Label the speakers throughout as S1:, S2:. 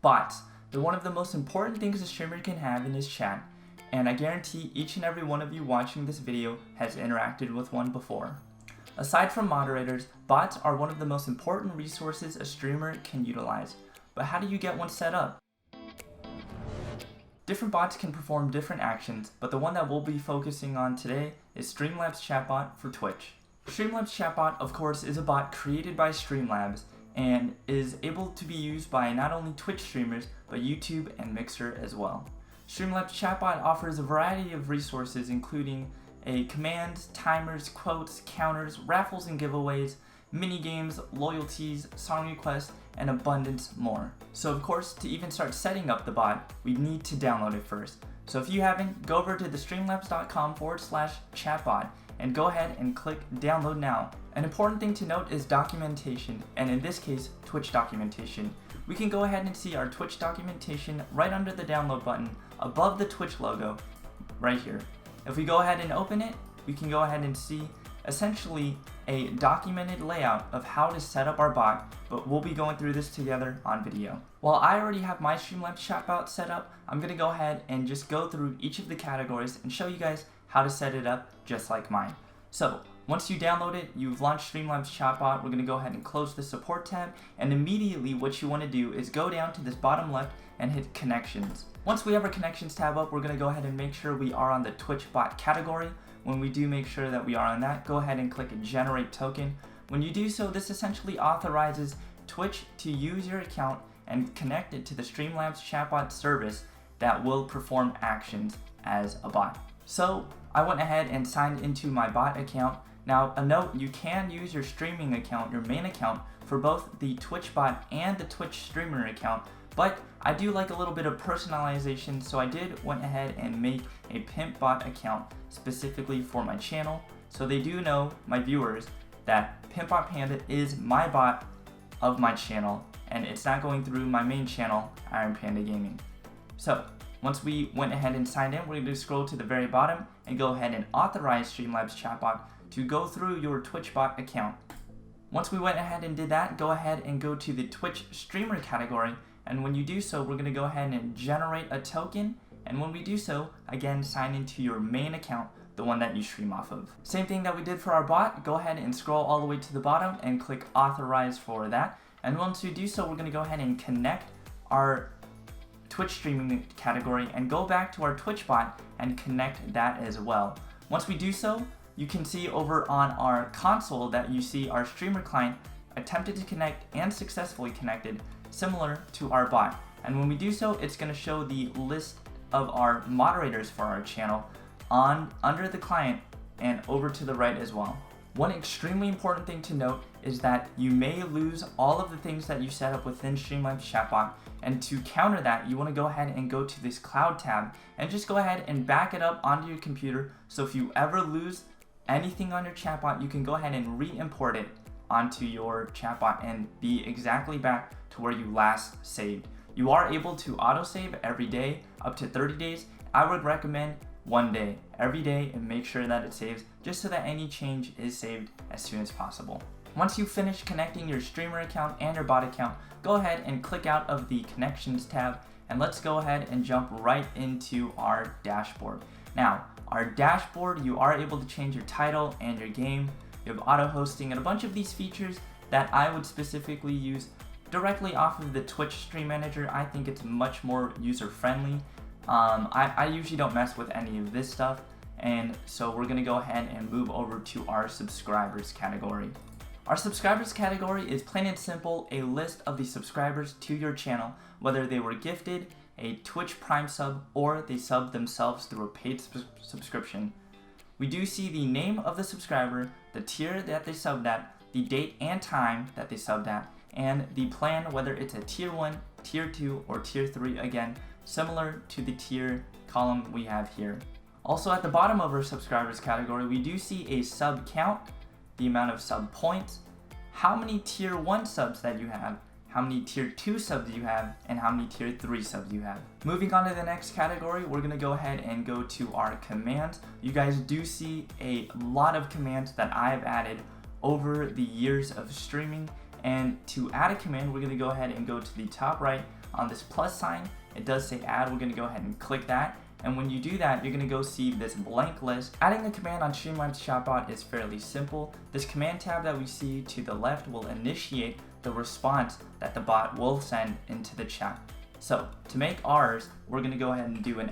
S1: Bots. They're one of the most important things a streamer can have in his chat, and I guarantee each and every one of you watching this video has interacted with one before. Aside from moderators, bots are one of the most important resources a streamer can utilize. But how do you get one set up? Different bots can perform different actions, but the one that we'll be focusing on today is Streamlabs Chatbot for Twitch. Streamlabs Chatbot, of course, is a bot created by Streamlabs and is able to be used by not only Twitch streamers, but YouTube and Mixer as well. Streamlabs Chatbot offers a variety of resources including commands, timers, quotes, counters, raffles and giveaways, mini games, loyalties, song requests, and abundance more. So of course, to even start setting up the bot, we need to download it first. So if you haven't, go over to the streamlabs.com/chatbot and go ahead and click download now. An important thing to note is documentation, and in this case, Twitch documentation. We can go ahead and see our Twitch documentation right under the download button above the Twitch logo right here. If we go ahead and open it, we can go ahead and see essentially a documented layout of how to set up our bot, but we'll be going through this together on video. While I already have my Streamlabs Chatbot set up, I'm going to go ahead and just go through each of the categories and show you guys how to set it up just like mine. So once you download it, you've launched Streamlabs Chatbot. We're going to go ahead and close the support tab, and immediately what you want to do is go down to this bottom left and hit connections. Once we have our connections tab up, we're going to go ahead and make sure we are on the Twitch bot category. When we do make sure that we are on that, go ahead and click generate token. When you do so, this essentially authorizes Twitch to use your account and connect it to the Streamlabs Chatbot service that will perform actions as a bot. So I went ahead and signed into my bot account. Now a note, you can use your streaming account, your main account, for both the Twitch bot and the Twitch streamer account, but I do like a little bit of personalization, so I went ahead and make a pimp bot account specifically for my channel, so they do know, my viewers, that Pimp Bot Panda is my bot of my channel, and it's not going through my main channel, Iron Panda Gaming. So once we went ahead and signed in, we're going to scroll to the very bottom and go ahead and authorize Streamlabs Chatbot to go through your Twitch bot account. Once we went ahead and did that, go ahead and go to the Twitch streamer category, and when you do so, we're going to go ahead and generate a token, and when we do so, again, sign into your main account, the one that you stream off of. Same thing that we did for our bot, go ahead and scroll all the way to the bottom and click authorize for that, and once we do so, we're going to go ahead and connect our Twitch streaming category and go back to our Twitch bot and connect that as well. Once we do so, you can see over on our console that you see our streamer client attempted to connect and successfully connected, similar to our bot. And when we do so, it's going to show the list of our moderators for our channel under the client and over to the right as well. One extremely important thing to note is that you may lose all of the things that you set up within Streamlabs Chatbot, and to counter that, you want to go ahead and go to this cloud tab and just go ahead and back it up onto your computer, so if you ever lose anything on your chatbot, you can go ahead and re-import it onto your chatbot and be exactly back to where you last saved. You are able to autosave every day up to 30 days. I would recommend 1 day every day and make sure that it saves, just so that any change is saved as soon as possible. Once you finish connecting your streamer account and your bot account, go ahead and click out of the connections tab, and let's go ahead and jump right into our dashboard. Now, our dashboard, you are able to change your title and your game. You have auto hosting and a bunch of these features that I would specifically use directly off of the Twitch Stream Manager. I think it's much more user friendly. I usually don't mess with any of this stuff, and so we're gonna go ahead and move over to our subscribers category. Our subscribers category is plain and simple a list of the subscribers to your channel, whether they were gifted a Twitch Prime sub or they subbed themselves through a paid subscription. We do see the name of the subscriber, the tier that they subbed at, the date and time that they subbed at, and the plan, whether it's a tier 1, tier 2, or tier 3, again, similar to the tier column we have here. Also at the bottom of our subscribers category, we do see a sub count, the amount of sub points, how many tier 1 subs that you have, how many tier 2 subs you have, and how many tier 3 subs you have. Moving on to the next category, we're gonna go ahead and go to our commands. You guys do see a lot of commands that I've added over the years of streaming, and to add a command, we're gonna go ahead and go to the top right on this plus sign, it does say add. We're going to go ahead and click that. And when you do that, you're going to go see this blank list. Adding a command on Streamlabs Chatbot is fairly simple. This command tab that we see to the left will initiate the response that the bot will send into the chat. So to make ours, we're going to go ahead and do an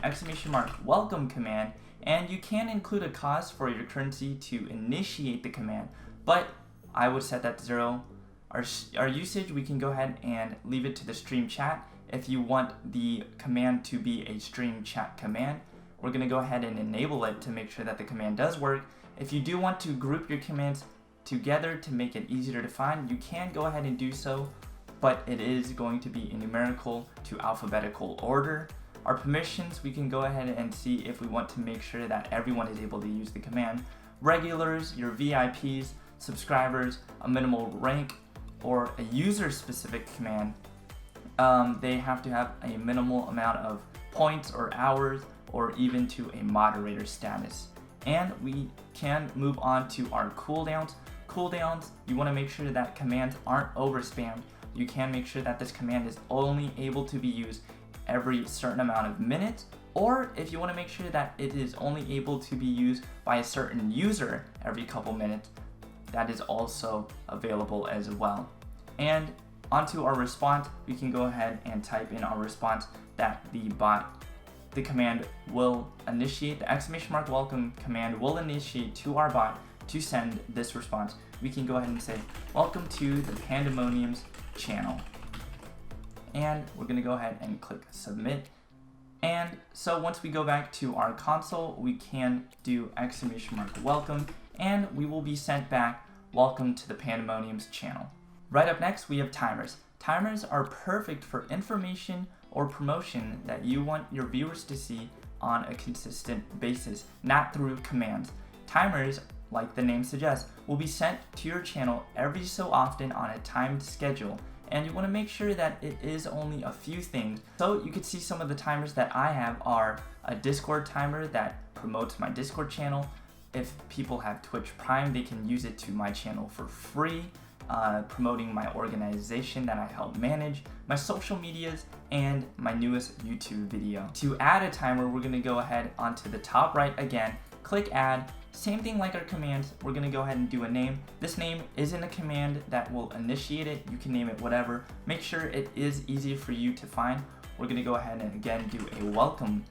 S1: !welcome command, and you can include a cost for your currency to initiate the command, but I would set that to 0. Our usage, we can go ahead and leave it to the stream chat. If you want the command to be a stream chat command, we're going to go ahead and enable it to make sure that the command does work. If you do want to group your commands together to make it easier to find, you can go ahead and do so, but it is going to be in numerical to alphabetical order. Our permissions, we can go ahead and see if we want to make sure that everyone is able to use the command. Regulars, your VIPs, subscribers, a minimal rank, or a user-specific command. They have to have a minimal amount of points or hours, or even to a moderator status. And we can move on to our cooldowns. Cooldowns, you want to make sure that commands aren't overspammed. You can make sure that this command is only able to be used every certain amount of minutes, or if you want to make sure that it is only able to be used by a certain user every couple minutes, that is also available as well. And onto our response, we can go ahead and type in our response that the command will initiate, the !welcome command will initiate to our bot to send this response. We can go ahead and say, welcome to the Pandemonium's channel. And we're going to go ahead and click submit. And so once we go back to our console, we can do !welcome, and we will be sent back, welcome to the Pandemonium's channel. Right up next, we have timers. Timers are perfect for information or promotion that you want your viewers to see on a consistent basis, not through commands. Timers, like the name suggests, will be sent to your channel every so often on a timed schedule, and you want to make sure that it is only a few things. So you can see some of the timers that I have are a Discord timer that promotes my Discord channel. If people have Twitch Prime, they can use it to my channel for free, promoting my organization that I help manage, my social medias, and my newest YouTube video. To add a timer, we're going to go ahead onto the top right again, click add. Same thing like our commands, we're going to go ahead and do a name. This name isn't a command that will initiate it. You can name it whatever. Make sure it is easy for you to find. We're going to go ahead and again do a welcome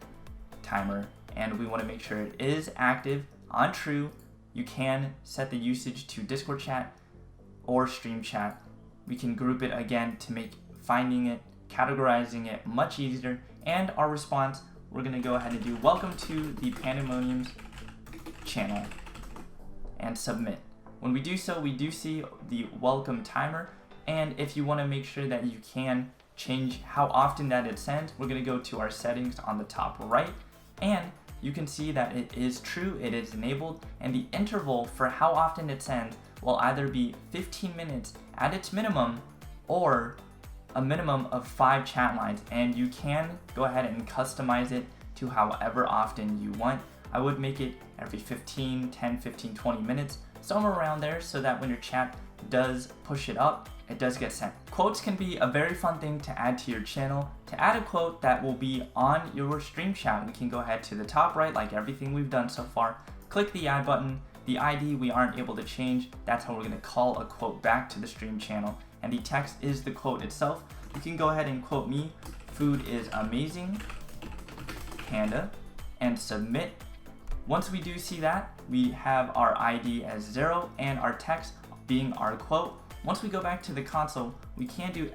S1: timer, and we want to make sure it is active on true. You can set the usage to Discord chat or stream chat. We can group it again to make finding it, categorizing it much easier. And our response, we're going to go ahead and do welcome to the Pandemonium's channel and submit. When we do so, we do see the welcome timer, and if you want to make sure that you can change how often that it sends, we're going to go to our settings on the top right, and you can see that it is true, it is enabled, and the interval for how often it sends will either be 15 minutes at its minimum or a minimum of 5 chat lines, and you can go ahead and customize it to however often you want. I would make it every 10, 15, 20 minutes, somewhere around there, so that when your chat does push it up, it does get sent. Quotes can be a very fun thing to add to your channel. To add a quote that will be on your stream chat, we can go ahead to the top right, like everything we've done so far, click the add button. The ID we aren't able to change, that's how we're going to call a quote back to the stream channel, and the text is the quote itself. You can go ahead and quote me, food is amazing, Panda, and submit. Once we do see that, we have our ID as 0 and our text being our quote. Once we go back to the console, we can do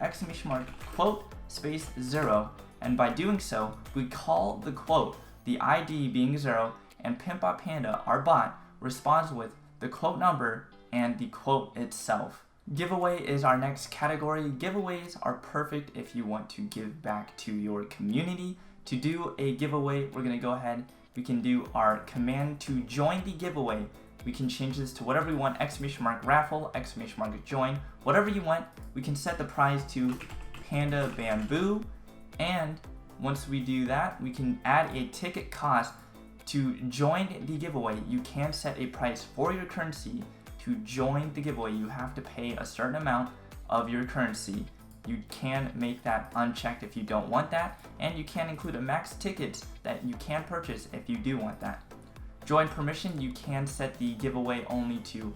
S1: !quote space 0, and by doing so, we call the quote, the ID being 0, and Panda, our bot, responds with the quote number and the quote itself. Giveaway is our next category. Giveaways are perfect if you want to give back to your community. To do a giveaway, we're going to go ahead, we can do our command to join the giveaway. We can change this to whatever we want, !raffle, !join, whatever you want. We can set the prize to Panda Bamboo, and once we do that, we can add a ticket cost. To join the giveaway, you can set a price for your currency. To join the giveaway, you have to pay a certain amount of your currency, you can make that unchecked if you don't want that, and you can include a max tickets that you can purchase if you do want that. Join permission, you can set the giveaway only to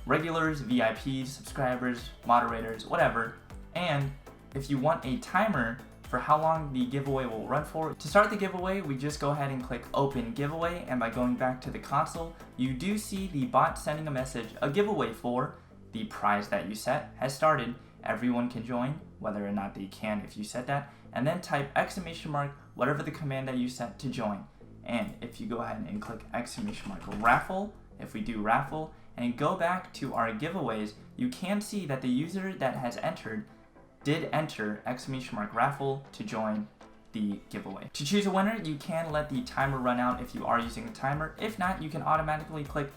S1: regulars, VIPs, subscribers, moderators, whatever. And if you want a timer for how long the giveaway will run for, to start the giveaway, we just go ahead and click open giveaway, and by going back to the console, you do see the bot sending a message, a giveaway for the prize that you set has started. Everyone can join, whether or not they can if you set that, and then type exclamation mark, whatever the command that you set to join. And if you go ahead and click exclamation mark raffle, if we do raffle, and go back to our giveaways, you can see that the user that has entered did enter exclamation mark raffle to join the giveaway. To choose a winner, you can let the timer run out if you are using a timer. If not, you can automatically click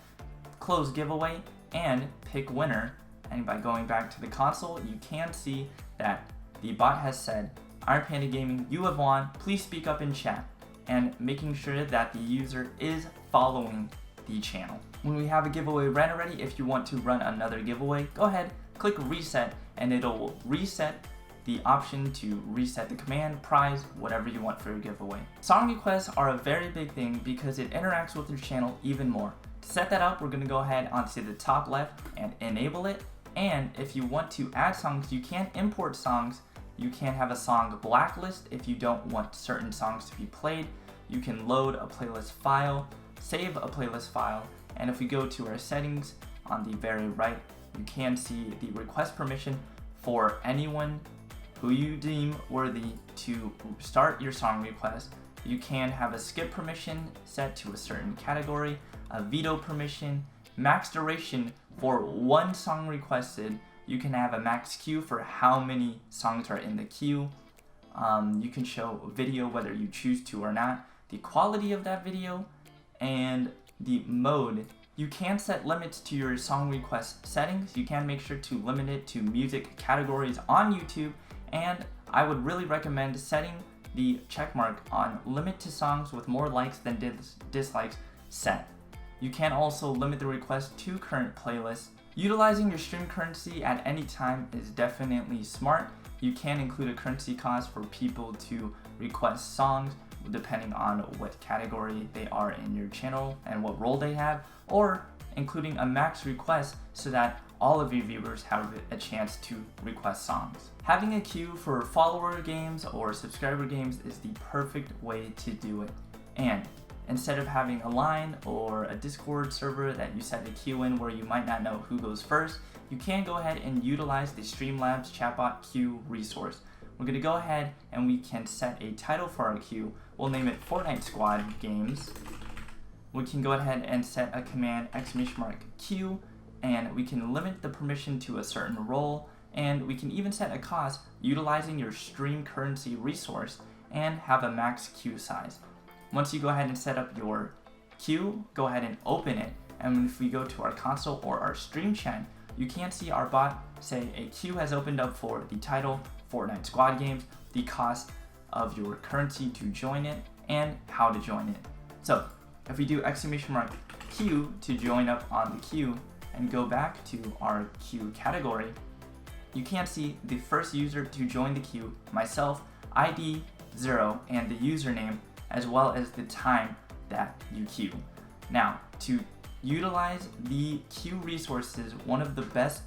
S1: close giveaway and pick winner. And by going back to the console, you can see that the bot has said, Iron Panda Gaming, you have won, please speak up in chat, and making sure that the user is following the channel. When we have a giveaway ran already, if you want to run another giveaway, go ahead, click reset, and it'll reset the option to reset the command, prize, whatever you want for your giveaway. Song requests are a very big thing because it interacts with your channel even more. To set that up, we're going to go ahead onto the top left and enable it. And if you want to add songs, you can import songs. You can have a song blacklist if you don't want certain songs to be played. You can load a playlist file, save a playlist file, and if we go to our settings on the very right, you can see the request permission for anyone who you deem worthy to start your song request. You can have a skip permission set to a certain category, a veto permission, max duration for one song requested. You can have a max queue for how many songs are in the queue. You can show a video whether you choose to or not, the quality of that video, and the mode. You can set limits to your song request settings. You can make sure to limit it to music categories on YouTube, and I would really recommend setting the checkmark on limit to songs with more likes than dislikes set. You can also limit the request to current playlists. Utilizing your stream currency at any time is definitely smart. You can include a currency cost for people to request songs depending on what category they are in your channel and what role they have, or including a max request so that all of your viewers have a chance to request songs. Having a queue for follower games or subscriber games is the perfect way to do it. And instead of having a line or a Discord server that you set a queue in where you might not know who goes first, you can go ahead and utilize the Streamlabs Chatbot queue resource. We're going to go ahead and we can set a title for our queue. We'll name it Fortnite Squad Games. We can go ahead and set a command exclamation mark queue, and we can limit the permission to a certain role, and we can even set a cost utilizing your stream currency resource and have a max queue size. Once you go ahead and set up your queue, go ahead and open it, and if we go to our console or our stream chat, you can see our bot say a queue has opened up for the title Fortnite Squad Games, the cost of your currency to join it, and how to join it. So if we do exclamation mark queue to join up on the queue and go back to our queue category, you can see the first user to join the queue, myself, ID 0, and the username, as well as the time that you queue. Now, to utilize the queue resources, one of the best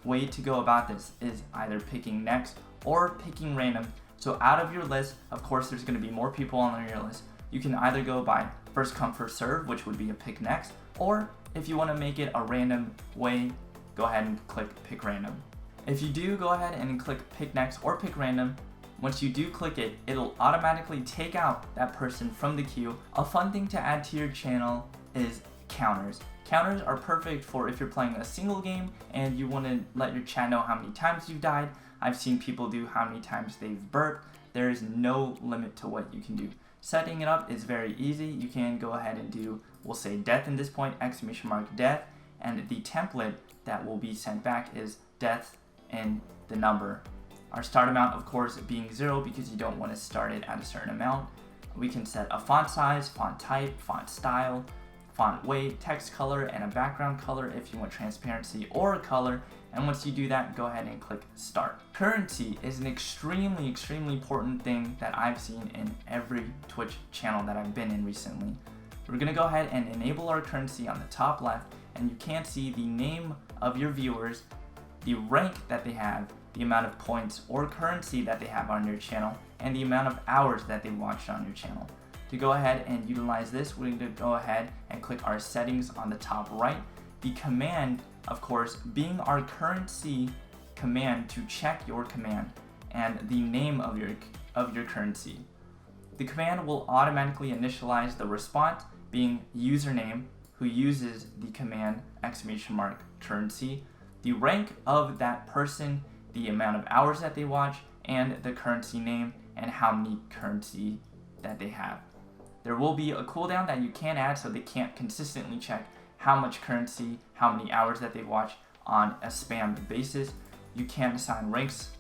S1: way to go about this is either picking next or picking random. So out of your list, of course, there's going to be more people on your list. You can either go by first come first serve, which would be a pick next, or if you want to make it a random way, go ahead and click pick random. If you do go ahead and click pick next or pick random, once you do click it, it'll automatically take out that person from the queue. A fun thing to add to your channel is counters. Counters are perfect for if you're playing a single game and you want to let your chat know how many times you've died. I've seen people do how many times they've burped. There is no limit to what you can do. Setting it up is very easy. You can go ahead and do, we'll say death in this point, exclamation mark death, and the template that will be sent back is death and the number. Our start amount, of course, being 0 because you don't want to start it at a certain amount. We can set a font size, font type, font style, font weight, text color, and a background color if you want transparency or a color. And once you do that, go ahead and click start. Currency is an extremely important thing that I've seen in every Twitch channel that I've been in recently. We're gonna go ahead and enable our currency on the top left, and you can see the name of your viewers, the rank that they have, the amount of points or currency that they have on your channel, and the amount of hours that they watched on your channel. To go ahead and utilize this, we're going to go ahead and click our settings on the top right. The command, of course, being our currency command to check your command and the name of your currency. The command will automatically initialize the response being username who uses the command !currency, the rank of that person, the amount of hours that they watch, and the currency name and how many currency that they have. There will be a cooldown that you can add so they can't consistently check how much currency, how many hours that they watch on a spam basis. You can assign ranks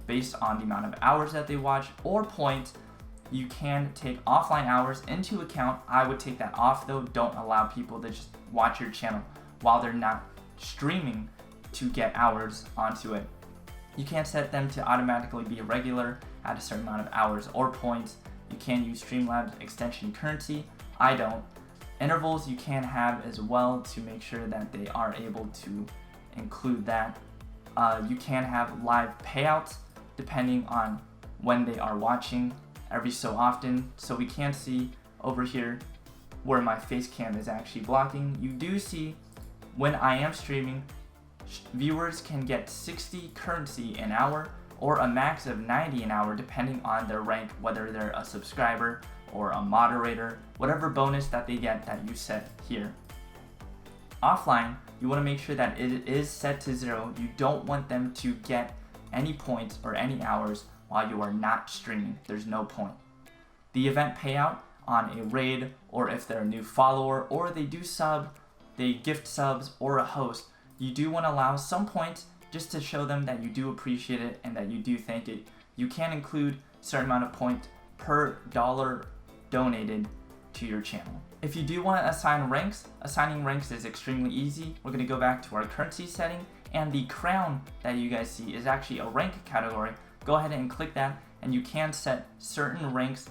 S1: based on the amount of hours that they watch or points. You can take offline hours into account. I would take that off though. Don't allow people to just watch your channel while they're not streaming to get hours onto it. You can set them to automatically be regular at a certain amount of hours or points. You can use Streamlabs extension currency. I don't. Intervals you can have as well to make sure that they are able to include that. You can have live payouts depending on when they are watching every so often. So we can see over here where my face cam is actually blocking. You do see when I am streaming, viewers can get 60 currency an hour or a max of 90 an hour depending on their rank, whether they're a subscriber or a moderator, whatever bonus that they get that you set here. Offline, you want to make sure that it is set to 0. You don't want them to get any points or any hours while you are not streaming. There's no point. The event payout on a raid, or if they're a new follower or they do sub, they gift subs or a host, you do want to allow some points just to show them that you do appreciate it and that you do thank it. You can include a certain amount of points per dollar donated to your channel. If you do want to assign ranks, assigning ranks is extremely easy. We're going to go back to our currency setting, and the crown that you guys see is actually a rank category. Go ahead and click that, and you can set certain ranks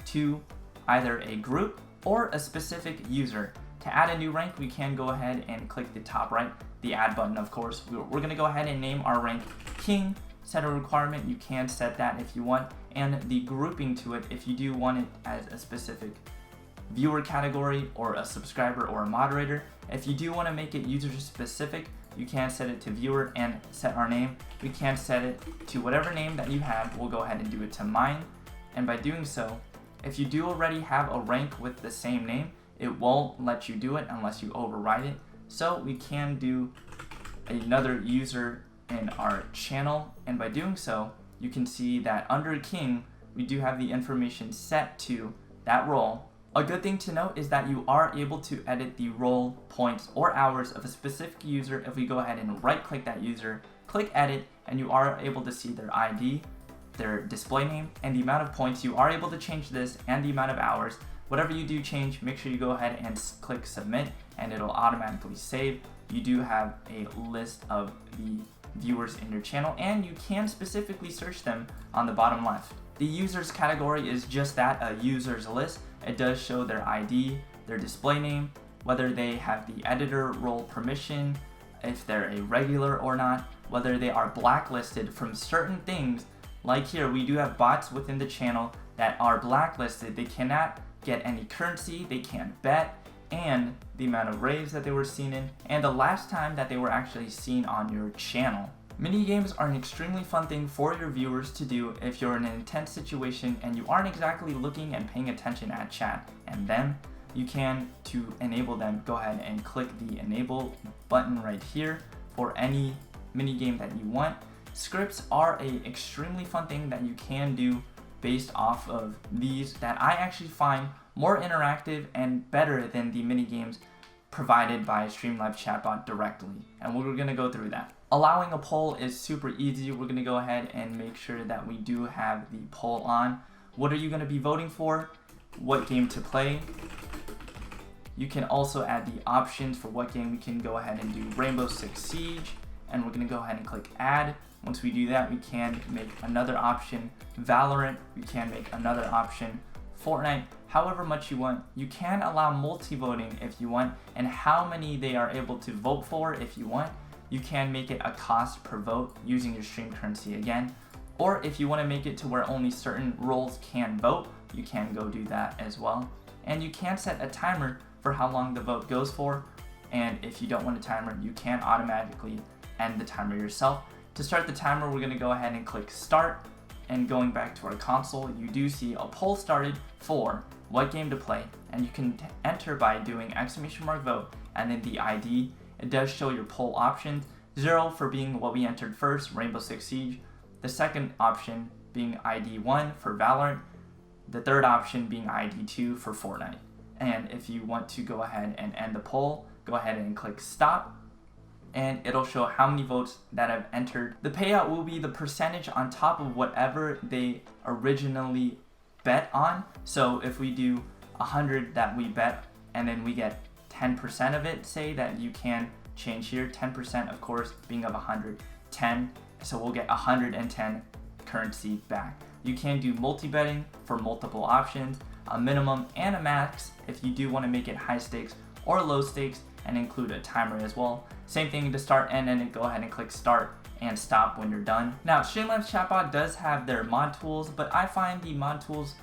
S1: to either a group or a specific user. To add a new rank, we can go ahead and click the top right, the add button of course. We're going to go ahead and name our rank King, set a requirement, you can set that if you want, and the grouping to it if you do want it as a specific viewer category or a subscriber or a moderator. If you do want to make it user specific, you can set it to viewer and set our name. We can set it to whatever name that you have. We'll go ahead and do it to mine, and by doing so, if you do already have a rank with the same name, it won't let you do it unless you override it. So we can do another user in our channel, and by doing so, you can see that under King, we do have the information set to that role. A good thing to note is that you are able to edit the role, points, or hours of a specific user if we go ahead and right click that user, click edit, and you are able to see their ID, their display name, and the amount of points. You are able to change this and the amount of hours. Whatever you do change, make sure you go ahead and click submit, and it'll automatically save. You do have a list of the viewers in your channel, and you can specifically search them on the bottom left. The users category is just that, a users list. It does show their ID, their display name, whether they have the editor role permission, if they're a regular or not, whether they are blacklisted from certain things. Like here, we do have bots within the channel that are blacklisted. They cannot get any currency, they can't bet, and the amount of raves that they were seen in, and the last time that they were actually seen on your channel. Mini games are an extremely fun thing for your viewers to do if you're in an intense situation and you aren't exactly looking and paying attention at chat and them. You can, to enable them, go ahead and click the enable button right here for any mini game that you want. Scripts are an extremely fun thing that you can do based off of these that I actually find more interactive and better than the mini games provided by Streamlabs Chatbot directly, and we're going to go through that. Allowing a poll is super easy. We're going to go ahead and make sure that we do have the poll on. What are you going to be voting for? What game to play? You can also add the options for what game. We can go ahead and do Rainbow Six Siege, and we're gonna go ahead and click add. Once we do that, we can make another option Valorant. We can make another option Fortnite, however much you want. You can allow multi-voting if you want, and how many they are able to vote for if you want. You can make it a cost per vote using your stream currency again. Or if you want to make it to where only certain roles can vote, you can go do that as well. And you can set a timer for how long the vote goes for. And if you don't want a timer, you can automatically end the timer yourself. To start the timer, we're going to go ahead and click start. And going back to our console, you do see a poll started for what game to play. And you can enter by doing !vote and then the ID. It does show your poll options. 0 for being what we entered first, Rainbow Six Siege. The second option being ID 1 for Valorant. The third option being ID 2 for Fortnite. And if you want to go ahead and end the poll, go ahead and click stop. And it'll show how many votes that have entered. The payout will be the percentage on top of whatever they originally bet on. So if we do 100 that we bet and then we get 10% of it, say that you can change here, 10% of course being of 110, so we'll get 110 currency back. You can do multi-betting for multiple options, a minimum and a max if you do want to make it high stakes or low stakes, and include a timer as well. Same thing to start and then go ahead and click start and stop when you're done. Now Streamlabs Chatbot does have their mod tools, but I find the mod tools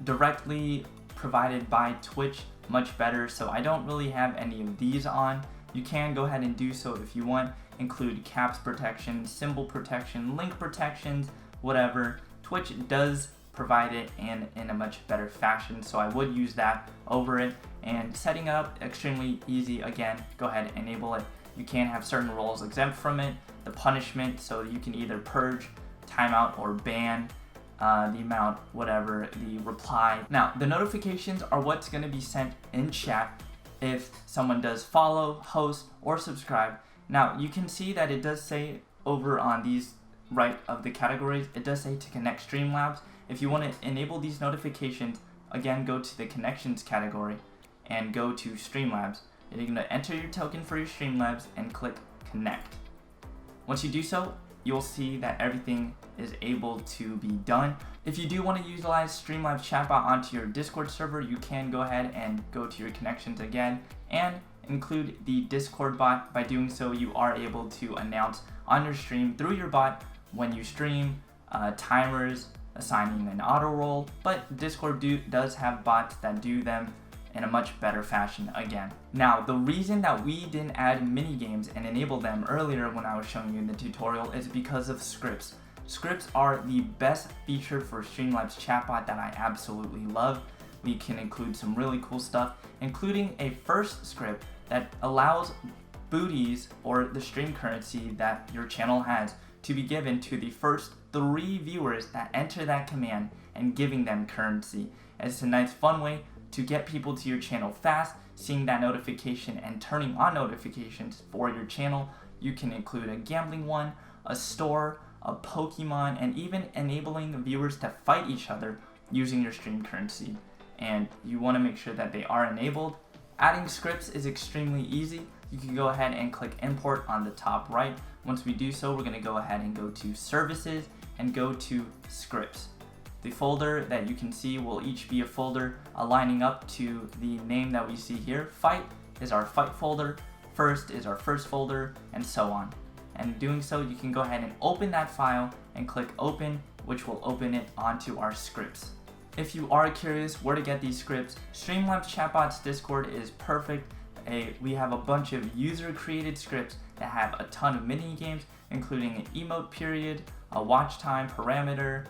S1: directly provided by Twitch much better, so I don't really have any of these on. You can go ahead and do so if you want. Include caps protection, symbol protection, link protections, whatever. Twitch does provide it and in a much better fashion, so I would use that over it. And setting up extremely easy. Again, go ahead and enable it. You can have certain roles exempt from it. The punishment, so you can either purge, timeout, or ban the amount, whatever, the reply. Now, the notifications are what's going to be sent in chat if someone does follow, host, or subscribe. Now, you can see that it does say over on these right of the categories, it does say to connect Streamlabs. If you want to enable these notifications, again, go to the connections category and go to Streamlabs. You're going to enter your token for your Streamlabs and click connect. Once you do so, you'll see that everything is able to be done. If you do want to utilize Streamlabs Chatbot onto your Discord server, you can go ahead and go to your connections again and include the Discord bot. By doing so, you are able to announce on your stream through your bot when you stream, timers, assigning an auto roll, but Discord does have bots that do them in a much better fashion again. Now, the reason that we didn't add mini games and enable them earlier when I was showing you in the tutorial is because of scripts. Scripts are the best feature for Streamlabs Chatbot that I absolutely love. We can include some really cool stuff, including a first script that allows booties, or the stream currency that your channel has, to be given to the first 3 viewers that enter that command and giving them currency. It's a nice fun way to get people to your channel fast, seeing that notification and turning on notifications for your channel. You can include a gambling one, a store, a Pokemon, and even enabling viewers to fight each other using your stream currency. And you want to make sure that they are enabled. Adding scripts is extremely easy. You can go ahead and click import on the top right. Once we do so, we're going to go ahead and go to services and go to scripts. The folder that you can see will each be a folder aligning up to the name that we see here. Fight is our fight folder, first is our first folder, and so on. And doing so, you can go ahead and open that file and click open, which will open it onto our scripts. If you are curious where to get these scripts, Streamlabs Chatbot's Discord is perfect. We have a bunch of user-created scripts that have a ton of mini games, including an emote period, a watch time parameter,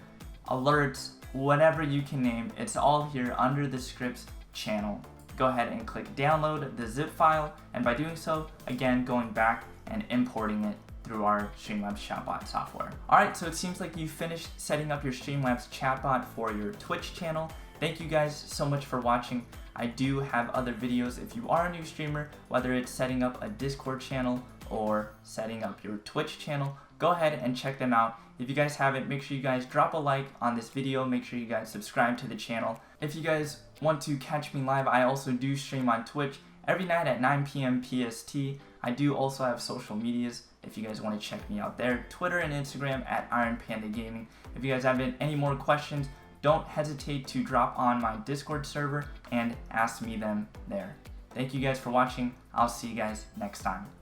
S1: alerts, whatever you can name. It's all here under the scripts channel. Go ahead and click download the zip file, and by doing so, again, going back and importing it through our Streamlabs Chatbot software. Alright, so it seems like you finished setting up your Streamlabs Chatbot for your Twitch channel. Thank you guys so much for watching. I do have other videos if you are a new streamer, whether it's setting up a Discord channel or setting up your Twitch channel. Go ahead and check them out. If you guys haven't, make sure you guys drop a like on this video. Make sure you guys subscribe to the channel. If you guys want to catch me live, I also do stream on Twitch every night at 9 p.m. PST. I do also have social medias if you guys want to check me out there. Twitter and Instagram at Iron Panda Gaming. If you guys have any more questions, don't hesitate to drop on my Discord server and ask me them there. Thank you guys for watching. I'll see you guys next time.